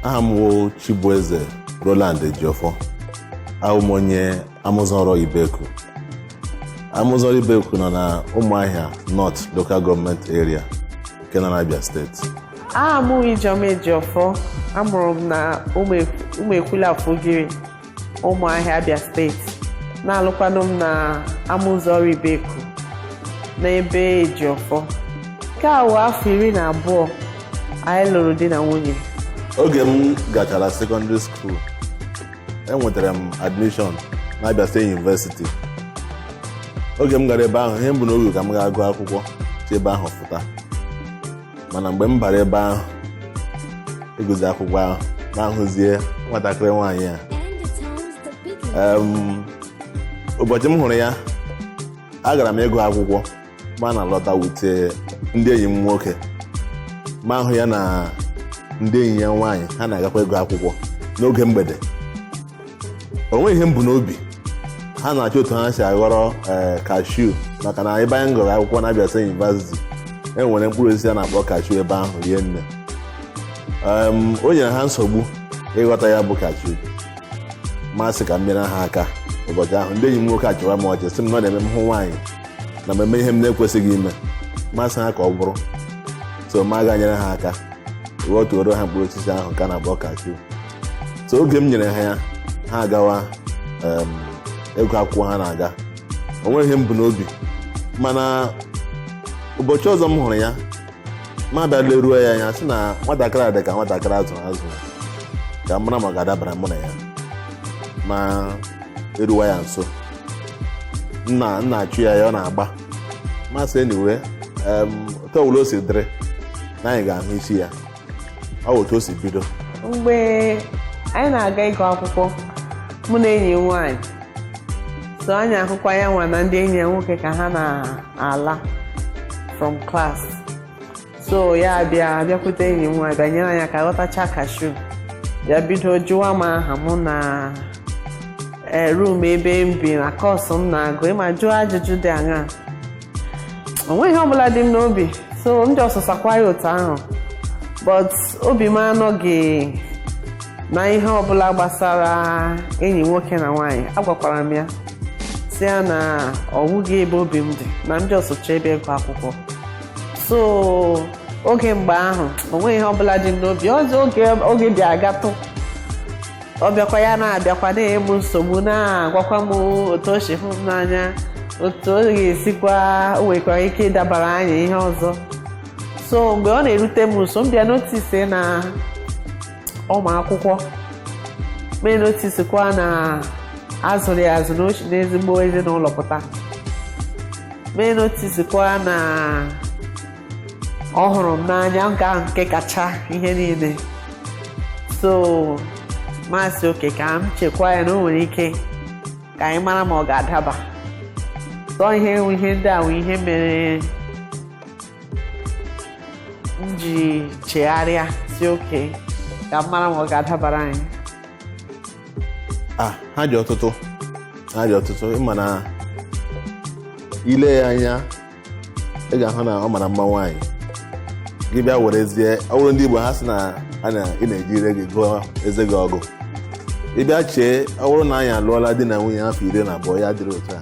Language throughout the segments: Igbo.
Ahamwo Chibueze Roland Ejiofor. Aumonye Amuzoro Ibeku. Amuzoro Ibeku na Umuahia North Local Government Area, Abia State. Mrs Ejiofor. Amụrụ na Umekwula Fugiri, Umuahia, Abia State. Na-alụkwanụ m na Amuzoro Ibeku n'ebe Ejiofor. Nke a wụ afọ 12 anyị lụrụ di na nwunye. Oge m gachara secondary school, enwetara m admission na Abia State University. Oge m gara ebe ahụ, ihe mbụ n'oge ka m ga-agụ akwụkwọ si ebe ahụ fụta. Mana mgbe m bara ebe ahụ ịgụzi akwụkwọ ahụ, na-ahụzie nwatakịrị nwaanyị a. Ụbọchị m hụrụ ya, agara m ịgụ akwụkwọ ma na-alọta wute ndị enyi m nwoke. Ma ahụ ya na ndị enyi ya nwaanyị ha na-agakwa ịgụ akwụkwọ n'oge mgbede. O nweghị ihe m bụ n'obi, ha na-achọ otu ha si aghọrọ cashew, maka na ebe anyị gụrụ akwụkwọ na Abia State University enwere mkpụrụ osisi a na-akpọ cashew ebe ahụ rie nne. O nyere ha nsogbu ịghọta ya bụ cashew, masị ka m nyere ha aka. Ụbọchị ahụ ndị enyi m nwoke achọwa m ọchị sị m na ọ na-eme m hụ nwaanyị na mmemme ihe m na-ekwesịghị ime, masị ha ka ọ bụrụ so ma ga-anyere ha aka ghọtuoro ha mkpụrụ osisi ahụ ka na-akpọ cashew. So oge m nyere ha ya, ha agawa ego akwụkwọ ha na-aga. O nweghị ihe m bụ n'obi, mana ụbọchị ọzọ m hụrụ ya, ma bịa leruo ya anya sị na nwatakịrị a dị ka nwatakịrị azụrụ azụ, ka mara ma ga-adabara mụ na ya ma eruwa ya nso. Nna achụ ya ọ na-agba masị eniwe otu ọbụla o si dịrị na anyị ga-ahụ isi ya, ọ otu o si bido. Mgbe anyị na-aga ịgụ akwụkwọ, mụ na enyi nwaanyị so anyị ahụkwa ya nwa na ndị enyi ya nwoke ka ha na-ala from class. So ya bịakwute enyi m nwaanyị bịanyere anya ka ghọtacha cashew, ya bido jụwa m aha mụ na room ebe m bi na kọọsụ m na-agụ, ịma jụọ ajụjụ dị aṅaa. O nweghị ọbụla dị m n'obi, so m ji ọsụsakwa ya otu ahụ, but obi m anọghị na ihe ọbụla gbasara enyi nwoke na nwaanyị. Agwakwara m ya si ya na ọ wụghị ebe obi m dị, na m ji ọsụcha ebe ịgụ akwụkwọ. So oge mgbe ahụ o nweghị ihe ọbụla dị m n'obi. Ọzọ oge dị agatụ, ọ bịakwa ya na-abịakwa na-emu nsogbu, na-agwakwa m otu o si hụ m n'anya, otu ọ ga-esikwa o nwekwara ike ịdabara anyị ihe ọzọ. So mgbe ọ na-erute m nso, m bịa notisi na ụmụ akwụkwọ, mee notisikwa na azụrụ ya azụ n'ezigbo ezinụlọ pụta, mee notisikwa na ọ hụrụ m n'anya nke kacha ihe niile. So masị oke ka m chekwa ya na o nwere ike ka anyị mara ma ọ ga-adaba. So ihe ndị a wụ ihe mere m ji chegharịa si oke ka m mara ma ọ ga-adabara anyị. Ha dị ọtụtụ ịma na ile ya anya ị ga-ahụ na ọ mara mma nwaanyị. Gị bịa werezie ọwụrụ ndị Igbo ha sị na ị na-eji ire gị gụọ eze gị ọgụ. Ị bịa chee ọwụrụ na anyị alụọla di na nwunye afọ 12 ya dịrị otu a,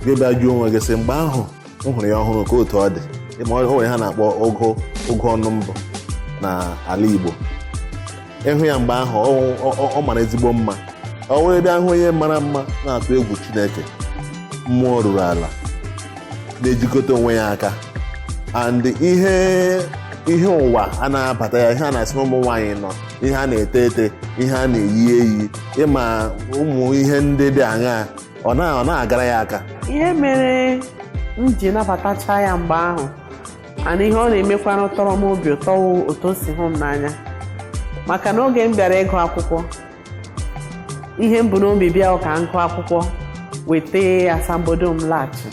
gị bịa jụọ onwe gị sị mgbe ahụ m hụrụ ya ọhụrụ ka otu ọ dị. Ịma o nwere ha na-akpọ ogo ọnụ mbụ na ala Igbo. Ịhụ ya mgbe ahụ ọ mara ezigbo mma. Ọ nwere bịa hụ onye mara mma na-atụ egwu Chineke, mmụọ ruru ala, na-ejikọta onwe ya aka. And ihe ụwa a na-abata ya, ihe a na-asị ụmụ nwaanyị nọ, ihe a na-ete, ihe a na-eyi eyi, ịma ụmụ ihe ndị dị aṅaa, ọ na-agara ya aka. Ihe mere m ji nabatacha ya mgbe ahụ, ana ihe ọ na-emekwa tọrọ m obi ụtọ otu o si hụ m n'anya. Maka na oge m bịara ịgụ akwụkwọ, ihe m bụ n'obi bịa ka m gụọ akwụkwọ, weta asambodo m laghachi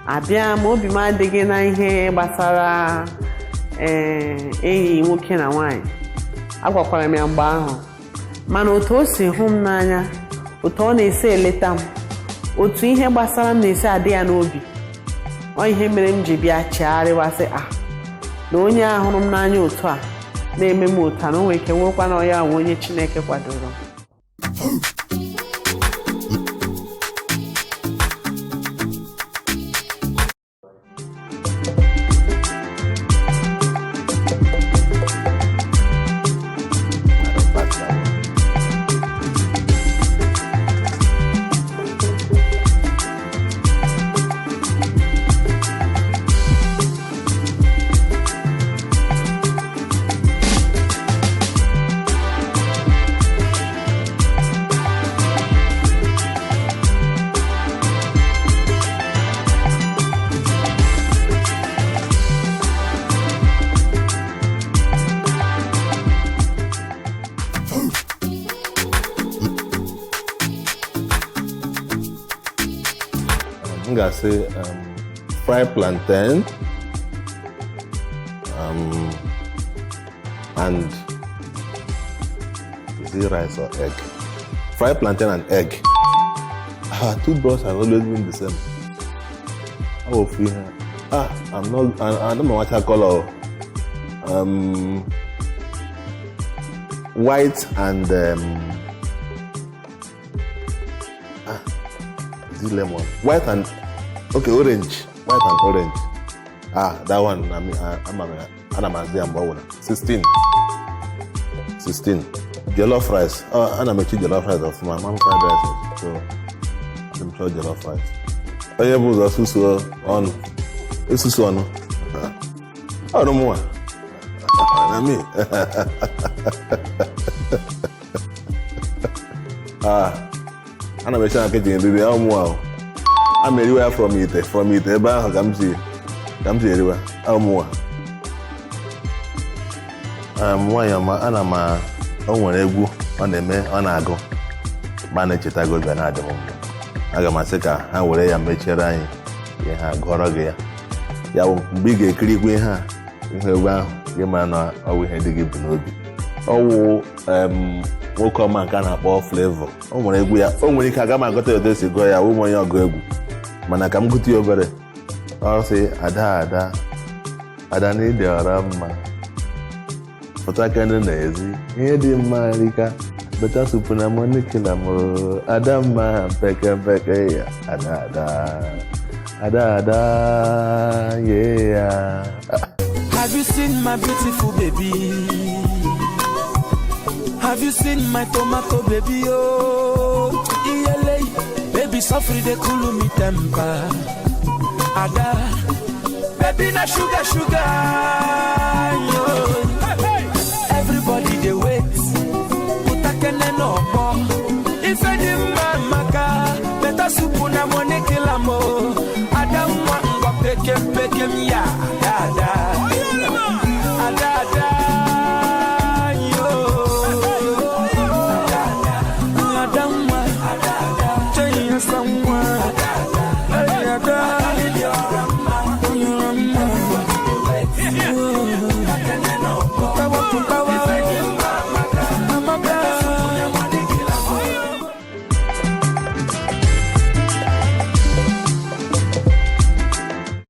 abịa m, obi m adịghị na ihe gbasara enyi nwoke na nwaanyị. Agwakwara m ya mgbe ahụ, mana otu o si hụ m n'anya, otu ọ na-esi eleta m, otu ihe gbasara m na-esi adị ya n'obi, ọ ihe mere m ji bịa chegharịwa sị na onye a hụrụ m n'anya otu a na-eme m ụta na o nwere ike nwekwa na ya onye Chineke kwadoro. I'm gonna say fried plantain and is it rice or egg? Fried plantain and egg. Our two bros have always been the same. I will feel her. I don't know what I call her. White and is it lemon? White and orange. White and orange. That one. I'm 16. Jollof rice. I'm making jollof rice of my mom fried rice. So I'm sure jollof rice. I use a susu on. It's susu on. Oh no more. Me. Ana me sha kitchen baby amu I'm anywhere from it ebe ahụ ka m si eriwa amu nwanyị ọma ana m o nwere egwu ọ na-eme ọ na-agụ ma na-echeta gị na-adị m mma aga m asị ka ha were ya mechiere anyị ihe ha gụọrọ gị ya mgbe ị ga-ekirikwa ihe egwu ahụ gị mara na ọwụ ihe dị gị bụ n'obi ọwụ nwoke ọma nke a na-akpọ Flavor o nwere egwu ya o nwere ike aga m agụta ya otu esi gụọ ya ụmụ onye ọgụ egwu mana ka m gụta ya obere ọ sị ada na ịdị ọra mma pụta kene n'ezi ihe dị mma rika beta supu na monikila mụrụ ada mma mpeke ya ada yeah. Have you seen my beautiful baby? Have you seen my tomato baby? Oh, iyele, baby suffer they cool me temper. Ada, baby na sugar.